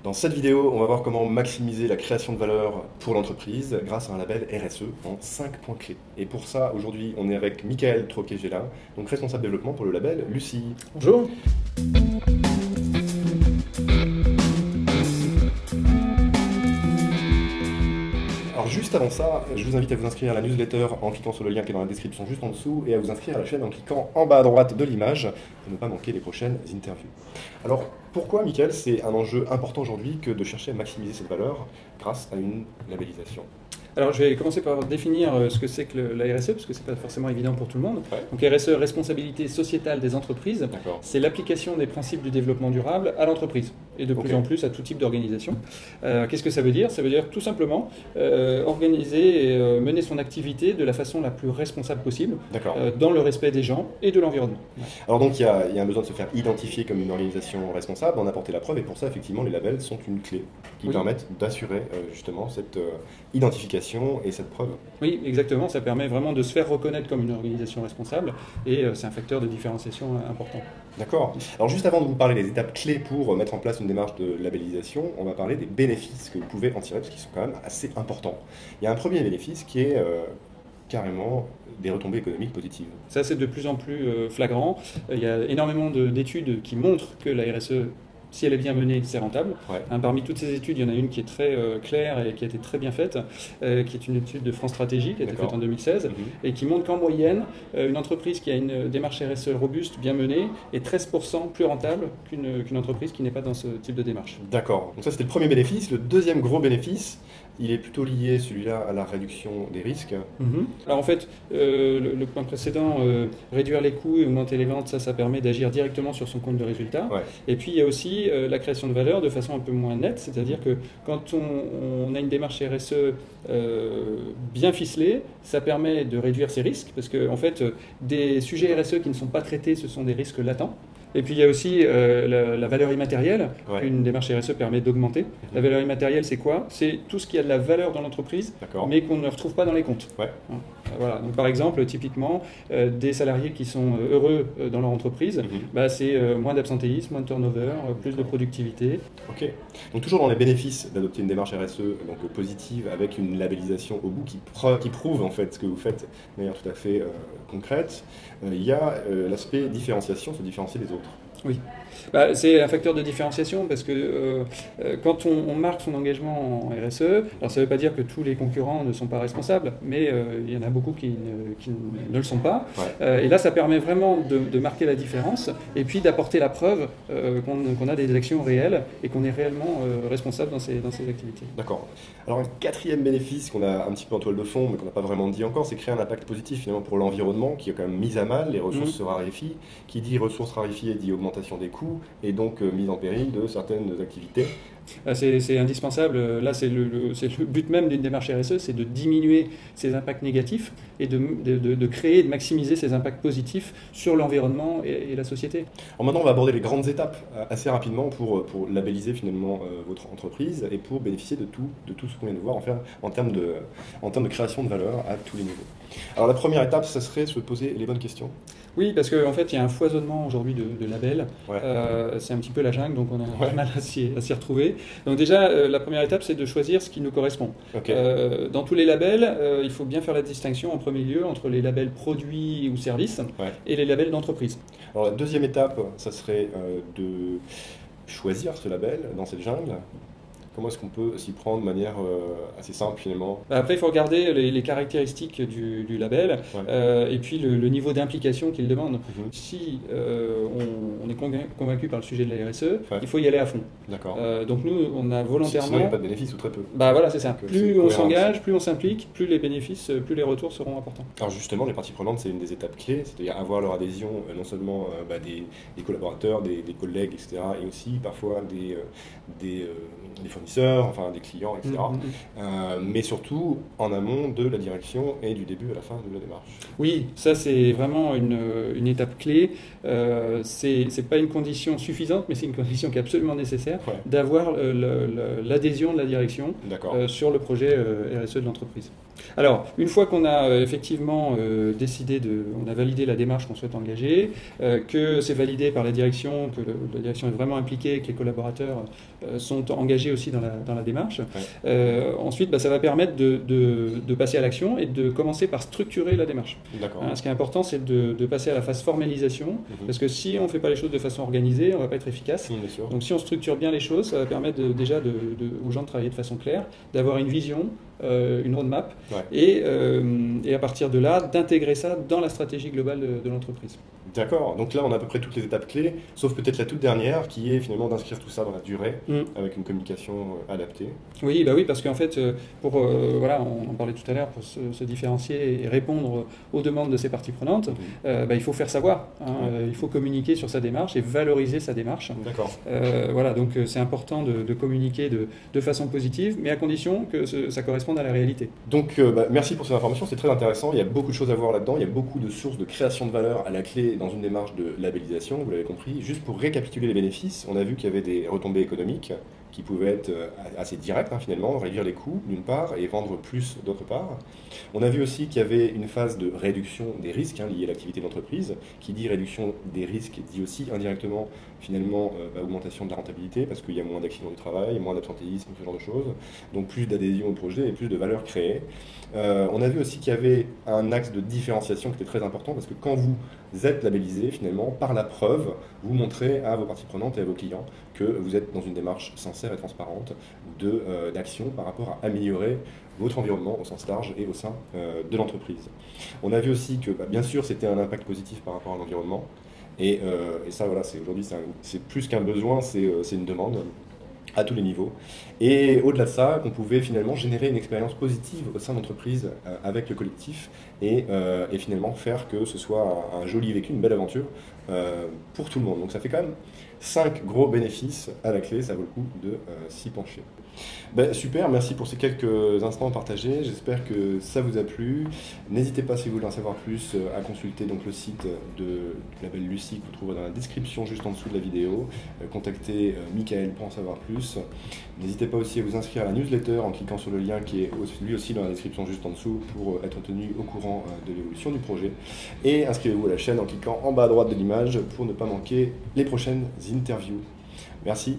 Dans cette vidéo, on va voir comment maximiser la création de valeur pour l'entreprise grâce à un label RSE en 5 points clés. Et pour ça, aujourd'hui, on est avec Michael Troquet-Gélin, donc responsable développement pour le label Lucie. Bonjour. Alors juste avant ça, je vous invite à vous inscrire à la newsletter en cliquant sur le lien qui est dans la description juste en dessous et à vous inscrire à la chaîne en cliquant en bas à droite de l'image pour ne pas manquer les prochaines interviews. Alors pourquoi, Michael, c'est un enjeu important aujourd'hui que de chercher à maximiser cette valeur grâce à une labellisation? Alors je vais commencer par définir ce que c'est que la RSE, parce que ce n'est pas forcément évident pour tout le monde. Ouais. Donc RSE, responsabilité sociétale des entreprises, c'est l'application des principes du développement durable à l'entreprise, et de plus en plus à tout type d'organisation. Qu'est-ce que ça veut dire? Ça veut dire tout simplement organiser et mener son activité de la façon la plus responsable possible, dans le respect des gens et de l'environnement. Alors donc il y a un besoin de se faire identifier comme une organisation responsable, d'en apporter la preuve, et pour ça effectivement les labels sont une clé qui permettent d'assurer justement cette identification et cette preuve. Oui, exactement, ça permet vraiment de se faire reconnaître comme une organisation responsable, et c'est un facteur de différenciation important. D'accord. Alors juste avant de vous parler des étapes clés pour mettre en place une démarche de labellisation, on va parler des bénéfices que vous pouvez en tirer, parce qu'ils sont quand même assez importants. Il y a un premier bénéfice qui est carrément des retombées économiques positives. Ça, c'est de plus en plus flagrant. Il y a énormément d'études qui montrent que la RSE, si elle est bien menée, c'est rentable. Parmi toutes ces études, il y en a une qui est très claire et qui a été très bien faite, qui est une étude de France Stratégie, qui a été faite en 2016, et qui montre qu'en moyenne, une entreprise qui a une démarche RSE robuste, bien menée, est 13% plus rentable qu'une entreprise qui n'est pas dans ce type de démarche. D'accord. Donc ça, c'était le premier bénéfice. Le deuxième gros bénéfice, il est plutôt lié, celui-là, à la réduction des risques. Alors en fait, le point précédent, réduire les coûts et augmenter les ventes, ça permet d'agir directement sur son compte de résultat. Et puis il y a aussi la création de valeur de façon un peu moins nette, c'est-à-dire que quand on a une démarche RSE bien ficelée, ça permet de réduire ses risques, parce que en fait, des sujets RSE qui ne sont pas traités, ce sont des risques latents. Et puis il y a aussi la valeur immatérielle qu'une démarche RSE permet d'augmenter. La valeur immatérielle, c'est quoi? C'est tout ce qui a de la valeur dans l'entreprise, mais qu'on ne retrouve pas dans les comptes. Voilà. Donc, par exemple, typiquement, des salariés qui sont heureux dans leur entreprise, c'est moins d'absentéisme, moins de turnover, plus de productivité. Ok. Donc toujours dans les bénéfices d'adopter une démarche RSE donc positive avec une labellisation au bout qui prouve en fait ce que vous faites de manière tout à fait concrète, il y a l'aspect différenciation, se différencier des autres. Oui, c'est un facteur de différenciation parce que quand on marque son engagement en RSE, alors ça ne veut pas dire que tous les concurrents ne sont pas responsables, mais il y en a beaucoup qui ne le sont pas. Et là, ça permet vraiment de marquer la différence et puis d'apporter la preuve qu'on a des actions réelles et qu'on est réellement responsable dans ces activités. D'accord. Alors un quatrième bénéfice qu'on a un petit peu en toile de fond, mais qu'on n'a pas vraiment dit encore, c'est créer un impact positif finalement pour l'environnement qui est quand même mis à mal, les ressources se raréfient. Qui dit ressources raréfiées dit augmentation des coûts et donc mise en péril de certaines activités. C'est indispensable. Là, c'est le but même d'une démarche RSE, c'est de diminuer ces impacts négatifs et de créer et de maximiser ces impacts positifs sur l'environnement et la société. Alors maintenant, on va aborder les grandes étapes assez rapidement pour labelliser finalement votre entreprise et pour bénéficier de tout ce qu'on vient de voir en termes de création de valeur à tous les niveaux. Alors la première étape, ça serait se poser les bonnes questions. Oui, parce qu'en fait, il y a un foisonnement aujourd'hui de labels. C'est un petit peu la jungle, donc on a pas mal à s'y retrouver. Donc déjà, la première étape, c'est de choisir ce qui nous correspond. Dans tous les labels, il faut bien faire la distinction en premier lieu entre les labels produits ou services et les labels d'entreprise. Alors la deuxième étape, ça serait de choisir ce label dans cette jungle. Comment est-ce qu'on peut s'y prendre de manière assez simple finalement? Après, il faut regarder les caractéristiques du label et puis le niveau d'implication qu'il demande. Si on est convaincu par le sujet de la RSE, il faut y aller à fond. Donc nous, on a volontairement... Sinon, il n'y a pas de bénéfices ou très peu. Voilà, c'est ça. Plus on s'engage, plus on s'implique, plus les bénéfices, plus les retours seront importants. Alors justement, les parties prenantes, c'est une des étapes clés, c'est-à-dire avoir leur adhésion non seulement des collaborateurs, des collègues, etc., et aussi parfois des fournisseurs, enfin des clients, etc. Mais surtout en amont de la direction et du début à la fin de la démarche. Oui, ça c'est vraiment une étape clé. C'est pas une condition suffisante, mais c'est une condition qui est absolument nécessaire d'avoir l'adhésion de la direction sur le projet RSE de l'entreprise. Alors, une fois qu'on a effectivement on a validé la démarche qu'on souhaite engager, que c'est validé par la direction, que la direction est vraiment impliquée, que les collaborateurs sont engagés aussi dans la démarche, ensuite, ça va permettre de passer à l'action et de commencer par structurer la démarche. Ce qui est important, c'est de passer à la phase formalisation, parce que si on ne fait pas les choses de façon organisée, on ne va pas être efficace. Donc si on structure bien les choses, ça va permettre déjà aux gens de travailler de façon claire, d'avoir une vision, une roadmap, et à partir de là, d'intégrer ça dans la stratégie globale de l'entreprise. D'accord, donc là on a à peu près toutes les étapes clés, sauf peut-être la toute dernière qui est finalement d'inscrire tout ça dans la durée avec une communication adaptée. Oui, parce qu'en fait, on en parlait tout à l'heure, pour se différencier et répondre aux demandes de ces parties prenantes, il faut faire savoir, il faut communiquer sur sa démarche et valoriser sa démarche. D'accord. Donc c'est important de communiquer de façon positive, mais à condition que ça corresponde à la réalité. Donc merci pour ces informations, c'est très intéressant, il y a beaucoup de choses à voir là-dedans, il y a beaucoup de sources de création de valeur à la clé dans une démarche de labellisation, vous l'avez compris. Juste pour récapituler les bénéfices, on a vu qu'il y avait des retombées économiques qui pouvaient être assez directes finalement, réduire les coûts d'une part et vendre plus d'autre part. On a vu aussi qu'il y avait une phase de réduction des risques liés à l'activité de l'entreprise. Qui dit réduction des risques dit aussi indirectement finalement augmentation de la rentabilité parce qu'il y a moins d'accidents du travail, moins d'absentéisme, ce genre de choses. Donc plus d'adhésion au projet et plus de valeur créée. On a vu aussi qu'il y avait un axe de différenciation qui était très important parce que quand vous êtes labellisé, finalement, par la preuve, vous montrez à vos parties prenantes et à vos clients que vous êtes dans une démarche sincère et transparente d'action par rapport à améliorer votre environnement au sens large et au sein de l'entreprise. On a vu aussi que, bien sûr, c'était un impact positif par rapport à l'environnement. Et ça, aujourd'hui, c'est plus qu'un besoin, c'est une demande à tous les niveaux. Et au-delà de ça, qu'on pouvait finalement générer une expérience positive au sein de l'entreprise avec le collectif et finalement faire que ce soit un joli vécu, une belle aventure pour tout le monde. Donc ça fait quand même 5 gros bénéfices à la clé, ça vaut le coup de s'y pencher. Super, merci pour ces quelques instants partagés, j'espère que ça vous a plu. N'hésitez pas, si vous voulez en savoir plus, à consulter donc le site du label Lucie que vous trouverez dans la description juste en dessous de la vidéo. Contactez Michael pour en savoir plus. N'hésitez pas aussi à vous inscrire à la newsletter en cliquant sur le lien qui est lui aussi dans la description juste en dessous pour être tenu au courant de l'évolution du projet. Et inscrivez-vous à la chaîne en cliquant en bas à droite de l'image pour ne pas manquer les prochaines interviews. Merci.